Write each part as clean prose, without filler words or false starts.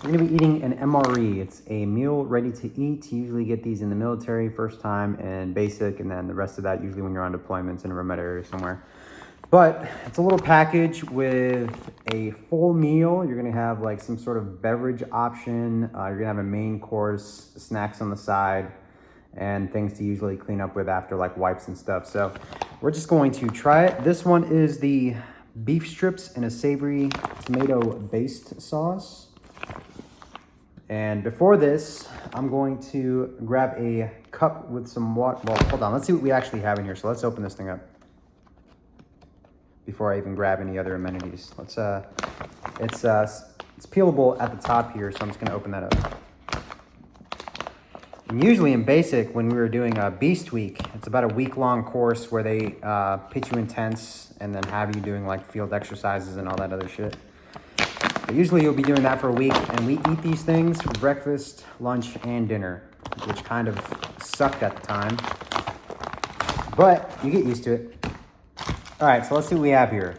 We're gonna be eating an MRE. It's a meal ready to eat. You usually get these in the military first time and basic, and then the rest of that usually when you're on deployments in a remote area somewhere. But it's a little package with a full meal. You're gonna have like some sort of beverage option. You're gonna have a main course, snacks on the side, and things to usually clean up with after, like wipes and stuff. So we're just going to try it. This one is the beef strips in a savory tomato-based sauce. And before this, I'm going to grab a cup with some water. Well, hold on, let's see what we actually have in here. So let's open this thing up before I even grab any other amenities. It's peelable at the top here, so I'm just gonna open that up. And usually in basic, when we were doing a Beast Week, it's about a week-long course where they pitch you intense and then have you doing like field exercises and all that other shit. But usually you'll be doing that for a week, and we eat these things for breakfast, lunch, and dinner, which kind of sucked at the time, but you get used to it. All right, so let's see what we have here.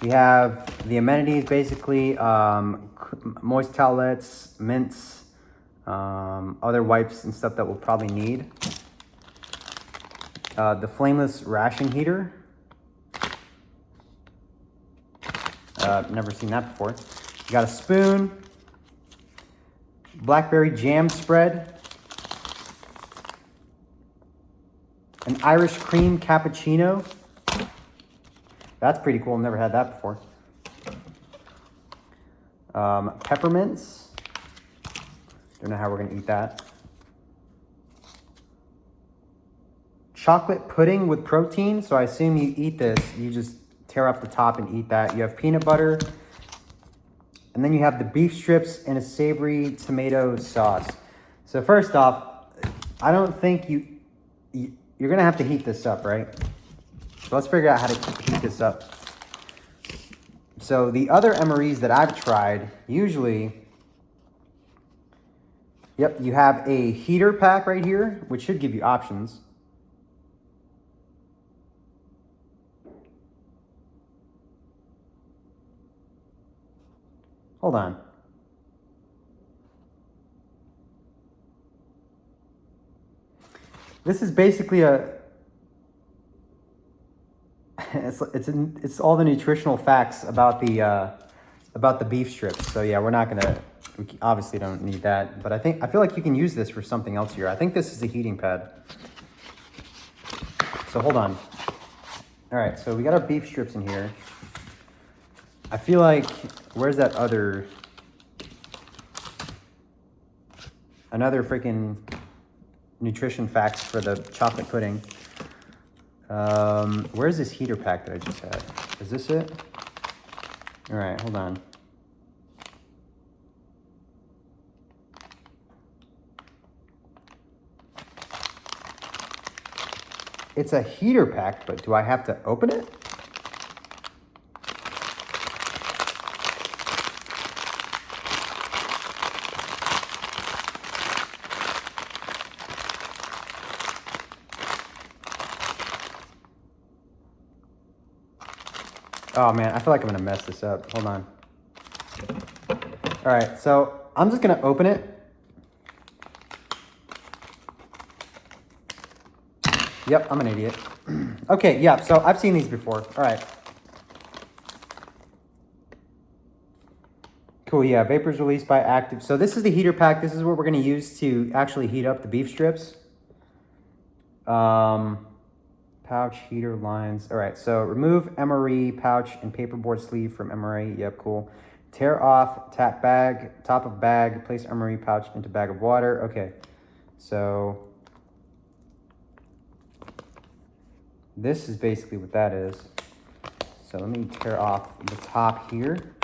We have the amenities, basically, moist towelettes, mints, other wipes and stuff that we'll probably need. The flameless ration heater. Never seen that before. You got a spoon, blackberry jam spread, an Irish cream cappuccino. That's pretty cool. Never had that before. Peppermints. Don't know how we're gonna eat that. Chocolate pudding with protein. So I assume you eat this, you just tear up the top and eat that. You have peanut butter. And then you have the beef strips in a savory tomato sauce. So first off, I don't think you're gonna have to heat this up, right? So let's figure out how to heat this up. So the other MREs that I've tried, usually, yep, you have a heater pack right here, which should give you options. Hold on. This is basically it's all the nutritional facts about the beef strips. So yeah, we obviously don't need that, but I feel like you can use this for something else here. I think this is a heating pad. So hold on. All right, so we got our beef strips in here. I feel like, where's that another freaking nutrition facts for the chocolate pudding? Where's this heater pack that I just had? Is this it? All right, hold on. It's a heater pack, but do I have to open it? Oh man, I feel like I'm gonna mess this up. Hold on. All right, so I'm just gonna open it. Yep, I'm an idiot. Okay, yeah, so I've seen these before. All right. Cool, yeah, vapors released by active. So this is the heater pack. This is what we're gonna use to actually heat up the beef strips. Pouch, heater, lines. All right, so remove MRE pouch and paperboard sleeve from MRE. Yep, cool. Tear off top of bag, place MRE pouch into bag of water. Okay, so this is basically what that is. So let me tear off the top here.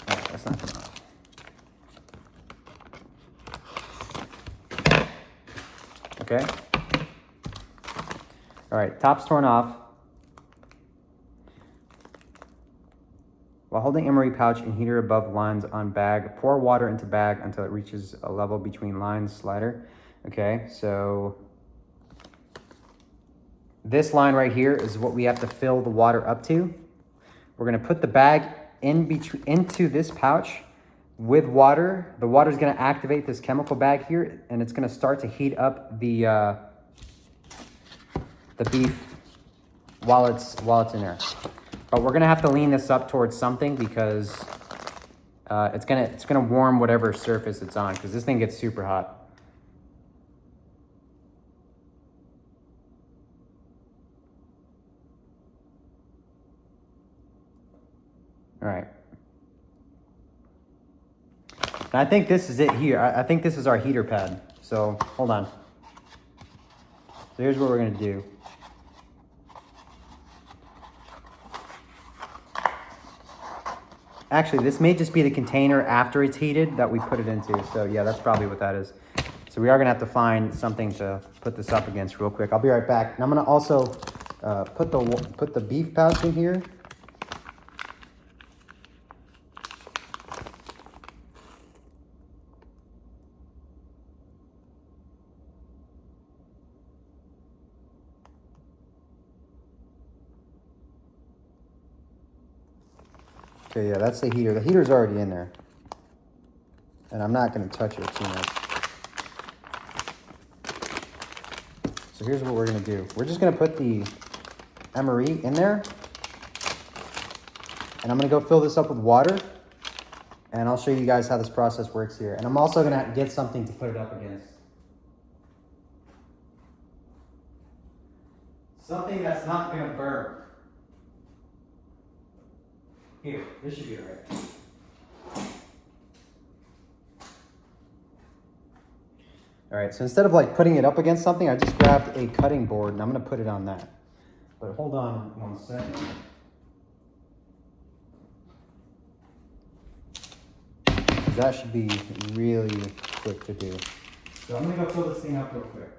Oh, that's not coming off. Okay. All right, top's torn off. While holding MRE pouch and heater above lines on bag, pour water into bag until it reaches a level between lines slider. Okay, so This line right here is what we have to fill the water up to. We're gonna put the bag into this pouch with water. The water is gonna activate this chemical bag here, and it's gonna start to heat up the beef while it's in there. But we're gonna have to lean this up towards something because it's gonna warm whatever surface it's on, because this thing gets super hot. All right. And I think this is it here. I think this is our heater pad. So hold on. So here's what we're gonna do. Actually, this may just be the container after it's heated that we put it into. So yeah, that's probably what that is. So we are gonna have to find something to put this up against real quick. I'll be right back. And I'm gonna also put the beef pouch in here. Okay, yeah, that's the heater. The heater's already in there. And I'm not gonna touch it too much. So here's what we're gonna do. We're just gonna put the MRE in there. And I'm gonna go fill this up with water. And I'll show you guys how this process works here. And I'm also gonna get something to put it up against. Something that's not gonna burn. Here, this should be all right. All right, so instead of like putting it up against something, I just grabbed a cutting board and I'm gonna put it on that. But hold on 1 second. That should be really quick to do. So I'm gonna go fill this thing up real quick.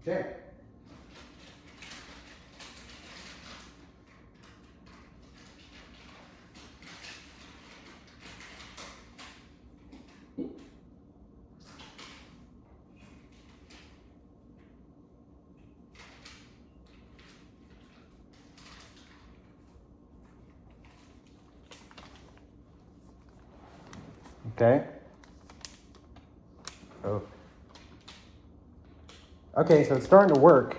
Okay. Okay. Oh. Okay, so it's starting to work.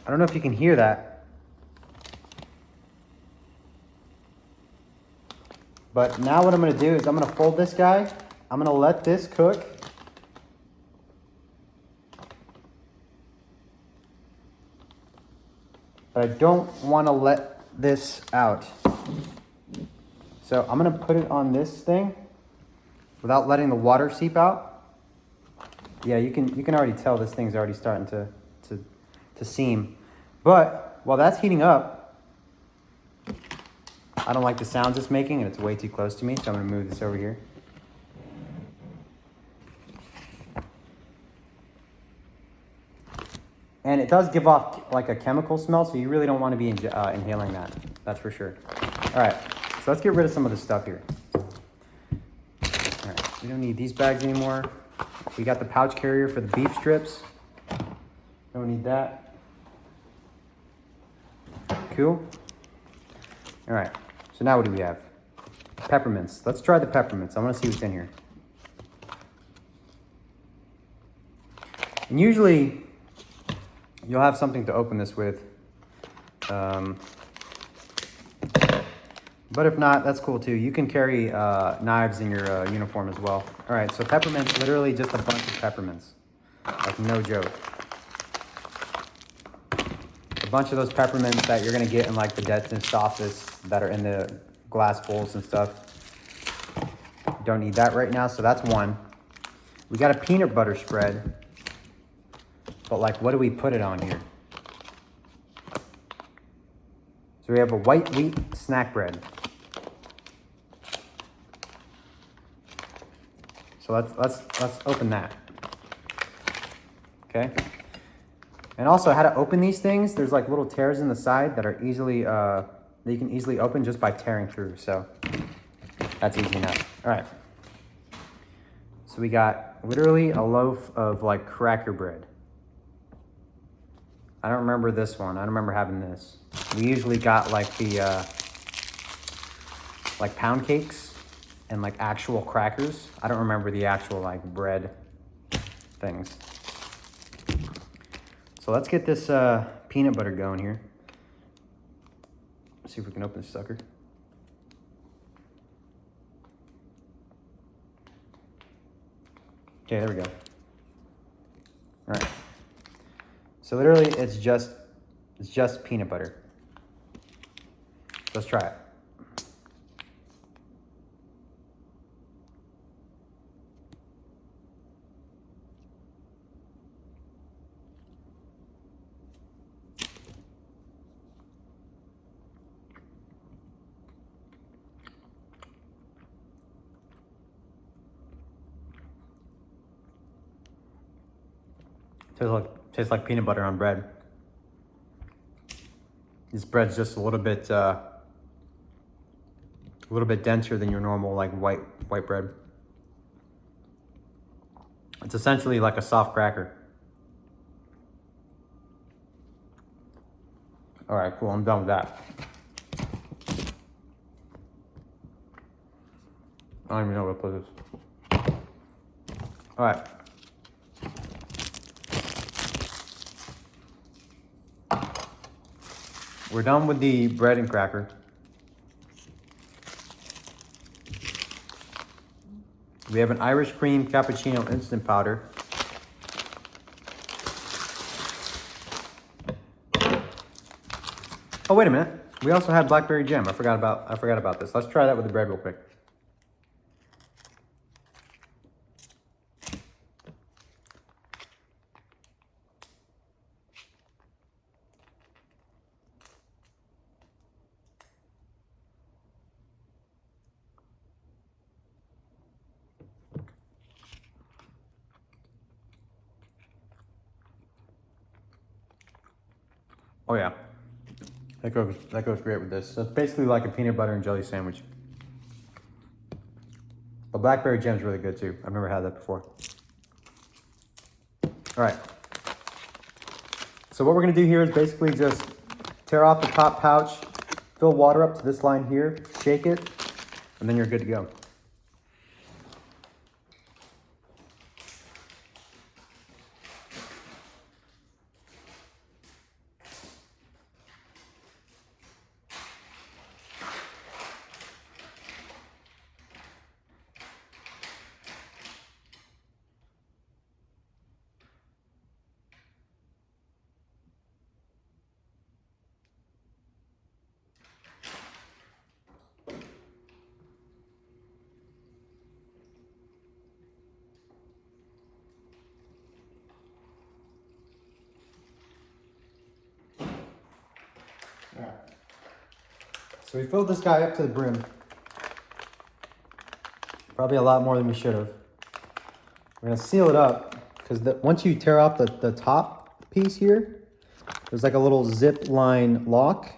I don't know if you can hear that. But now what I'm gonna do is I'm gonna fold this guy. I'm gonna let this cook. But I don't wanna let this out. So I'm gonna put it on this thing without letting the water seep out. Yeah, you can already tell this thing's already starting to seam. But while that's heating up, I don't like the sounds it's making and it's way too close to me, so I'm gonna move this over here. And it does give off like a chemical smell, so you really don't want to be inhaling that. That's for sure. All right, so let's get rid of some of this stuff here. All right, we don't need these bags anymore. We got the pouch carrier for the beef strips. Don't need that. Cool. All right, so now what do we have? Peppermints. Let's try the peppermints. I want to see what's in here. And usually, you'll have something to open this with. But if not, that's cool too. You can carry knives in your uniform as well. All right, so peppermints, literally just a bunch of peppermints. Like no joke. A bunch of those peppermints that you're gonna get in like the dentist's office that are in the glass bowls and stuff. Don't need that right now, so that's one. We got a peanut butter spread. But like, what do we put it on here? So we have a white wheat snack bread. So let's open that. okay? And also how to open these things. There's like little tears in the side that are easily, that you can easily open just by tearing through. So that's easy enough. All right. So we got literally a loaf of like cracker bread. I don't remember this one. I don't remember having this. We usually got like the, like pound cakes and like actual crackers. I don't remember the actual like bread things. So let's get this peanut butter going here. Let's see if we can open this sucker. Okay, there we go. All right. So literally it's just peanut butter. Let's try it. Tastes like peanut butter on bread. This bread's just a little bit denser than your normal like white bread. It's essentially like a soft cracker. All right, cool. I'm done with that. I don't even know where to put this. All right. We're done with the bread and cracker. We have an Irish cream cappuccino instant powder. Oh, wait a minute. We also had blackberry jam. I forgot about this. Let's try that with the bread real quick. Oh yeah, that goes great with this. So it's basically like a peanut butter and jelly sandwich. The blackberry jam is really good too. I've never had that before. All right. So what we're gonna do here is basically just tear off the top pouch, fill water up to this line here, shake it, and then you're good to go. All right. So we filled this guy up to the brim. Probably a lot more than we should have. We're gonna seal it up because once you tear off the top piece here, there's like a little zip line lock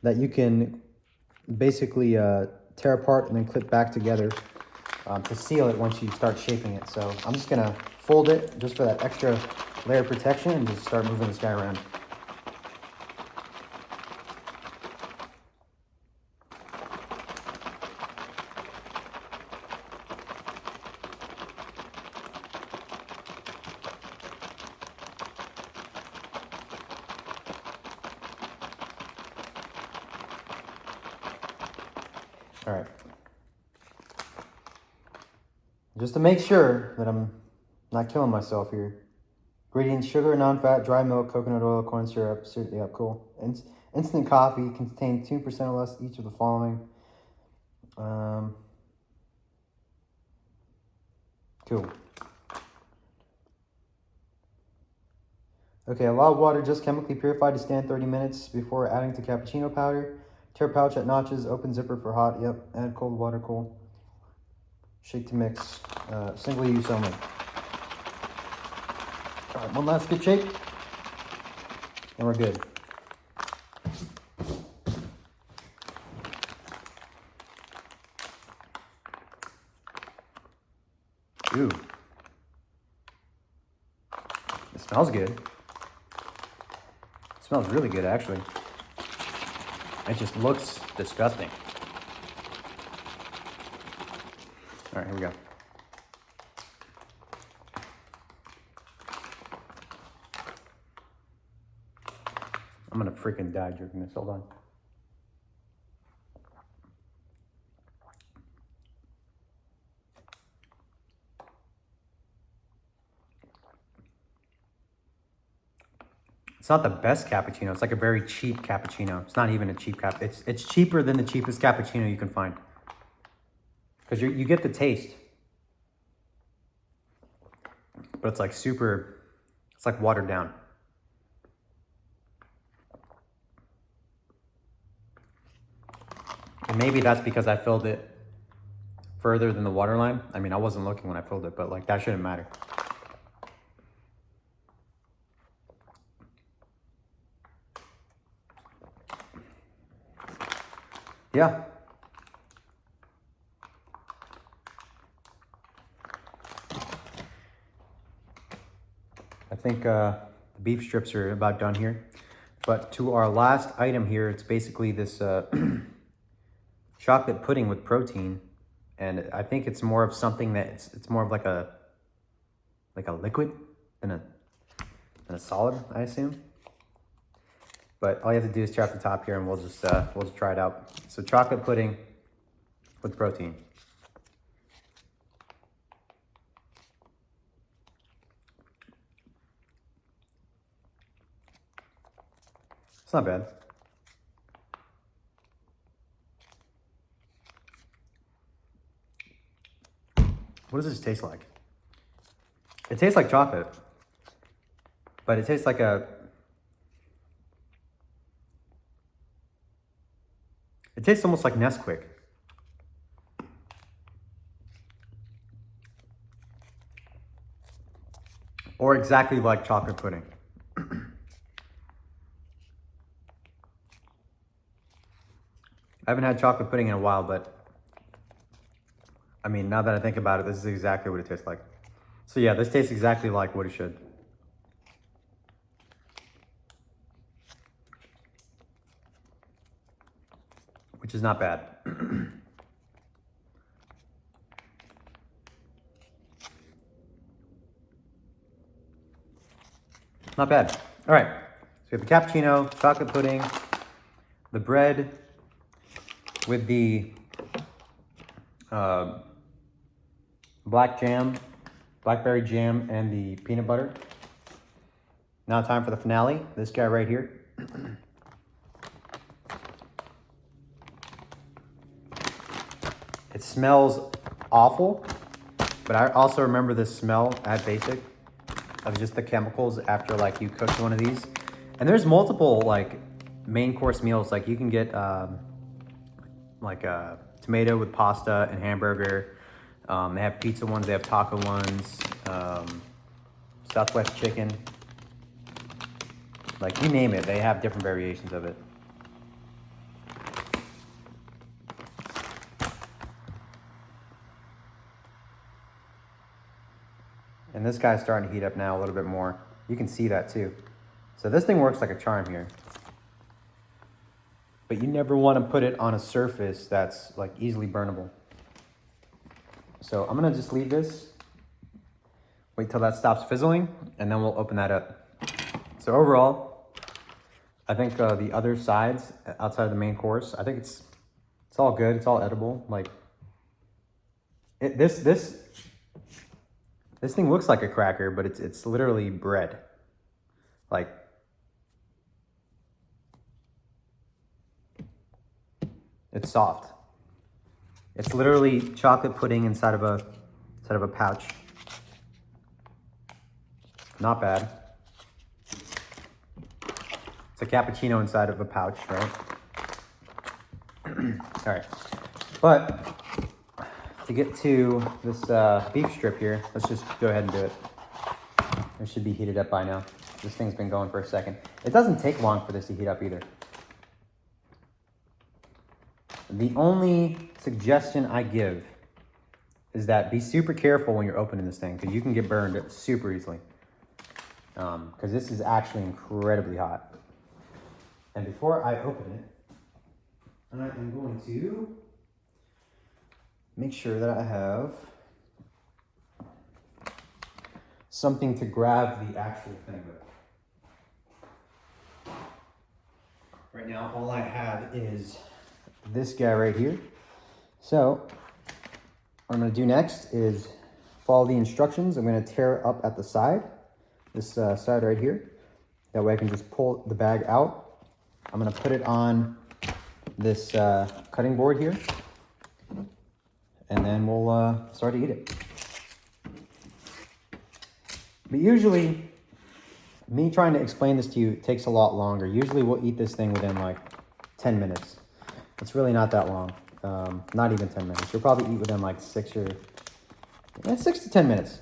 that you can basically tear apart and then clip back together to seal it once you start shaping it. So I'm just gonna fold it just for that extra layer of protection and just start moving this guy around. All right. Just to make sure that I'm not killing myself here. Ingredients: sugar, non-fat, dry milk, coconut oil, corn syrup. Yeah, cool. Instant coffee contains 2% or less each of the following. Cool. Okay, allow water just chemically purified to stand 30 minutes before adding to cappuccino powder. Tear pouch at notches, open zipper for hot. Yep, add cold water, cool. Shake to mix. Single use only. All right, one last good shake, and we're good. Ooh. It smells good. It smells really good, actually. It just looks disgusting. All right, here we go. I'm gonna freaking die drinking this. Hold on. It's not the best cappuccino. It's like a very cheap cappuccino. It's not even a cheap cap. It's cheaper than the cheapest cappuccino you can find. Because you get the taste. But it's like super, it's like watered down. And maybe that's because I filled it further than the water line. I mean, I wasn't looking when I filled it, but like that shouldn't matter. Yeah. I think the beef strips are about done here. But to our last item here, it's basically this chocolate pudding with protein. And I think it's more of something that it's more of like a liquid than a solid, I assume. But all you have to do is tear off the top here and we'll just try it out. So chocolate pudding with protein. It's not bad. What does this taste like? It tastes like chocolate, but it tastes like it tastes almost like Nesquik. Or exactly like chocolate pudding. I haven't had chocolate pudding in a while, but I mean, now that I think about it, this is exactly what it tastes like. So yeah, this tastes exactly like what it should. Which is not bad. Not bad. All right, so we have the cappuccino, chocolate pudding, the bread with the blackberry jam, and the peanut butter. Now time for the finale, this guy right here. It smells awful, but I also remember this smell at Basic of just the chemicals after like you cooked one of these. And there's multiple like main course meals. Like you can get like a tomato with pasta and hamburger. They have pizza ones, they have taco ones, Southwest chicken. Like you name it, they have different variations of it. And this guy's starting to heat up now a little bit more. You can see that too. So this thing works like a charm here. But you never want to put it on a surface that's like easily burnable. So I'm gonna just leave this, wait till that stops fizzling, and then we'll open that up. So overall, I think the other sides outside of the main course, I think it's all good, it's all edible. Like this thing looks like a cracker, but it's literally bread. Like it's soft. It's literally chocolate pudding inside of a pouch. Not bad. It's a cappuccino inside of a pouch, right? All right, but to get to this beef strip here, let's just go ahead and do it. It should be heated up by now. This thing's been going for a second. It doesn't take long for this to heat up either. The only suggestion I give is that be super careful when you're opening this thing, because you can get burned super easily. Because this is actually incredibly hot. And before I open it, I am going to make sure that I have something to grab the actual thing with. Right now, all I have is this guy right here. So what I'm gonna do next is follow the instructions. I'm gonna tear up at the side, this side right here. That way I can just pull the bag out. I'm gonna put it on this cutting board here, and then we'll start to eat it. But usually, me trying to explain this to you takes a lot longer. Usually we'll eat this thing within like 10 minutes. It's really not that long. Not even 10 minutes. You'll probably eat within like 6 to 10 minutes.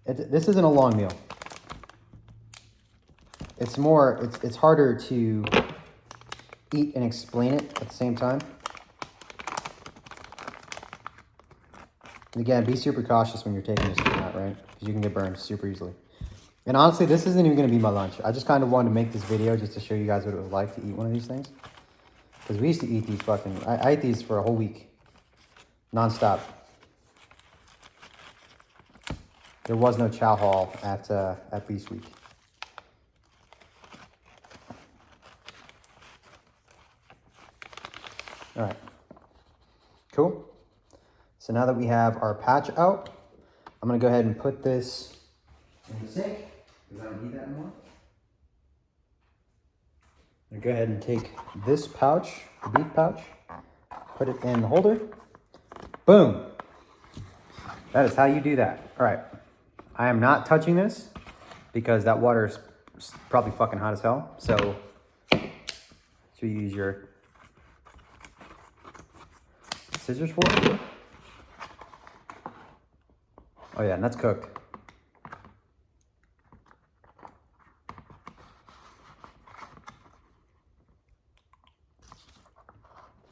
This isn't a long meal. It's more, it's harder to eat and explain it at the same time. And again, be super cautious when you're taking this food out, right? Because you can get burned super easily. And honestly, this isn't even gonna be my lunch. I just kind of wanted to make this video just to show you guys what it was like to eat one of these things. Because we used to eat these I ate these for a whole week, non-stop. There was no chow hall at Beast Week. All right, cool. So now that we have our patch out, I'm gonna go ahead and put this in the sink, because I don't need that anymore. I'm gonna go ahead and take this pouch, the beef pouch, put it in the holder. Boom. That is how you do that. All right. I am not touching this because that water is probably fucking hot as hell. So you use your scissors for it. Oh yeah, and that's cooked.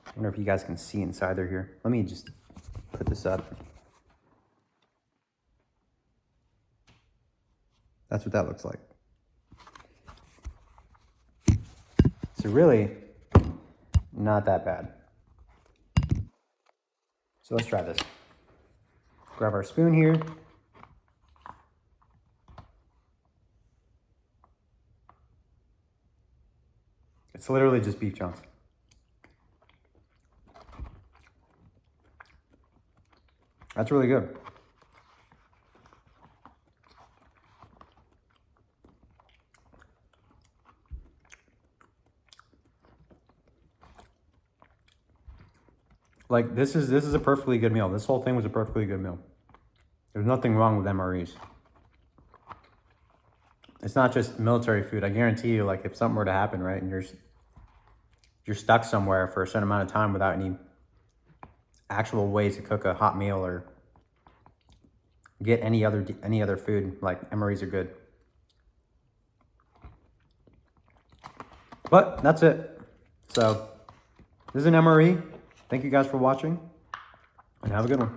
I wonder if you guys can see inside there here. Let me just put this up. That's what that looks like. So really, not that bad. So let's try this. Grab our spoon here. It's literally just beef chunks. That's really good. Like this is a perfectly good meal. This whole thing was a perfectly good meal. There's nothing wrong with MREs. It's not just military food. I guarantee you, like if something were to happen, right, and you're stuck somewhere for a certain amount of time without any actual ways to cook a hot meal or get any other food, like MREs are good. But that's it. So this is an MRE. Thank you guys for watching, and have a good one.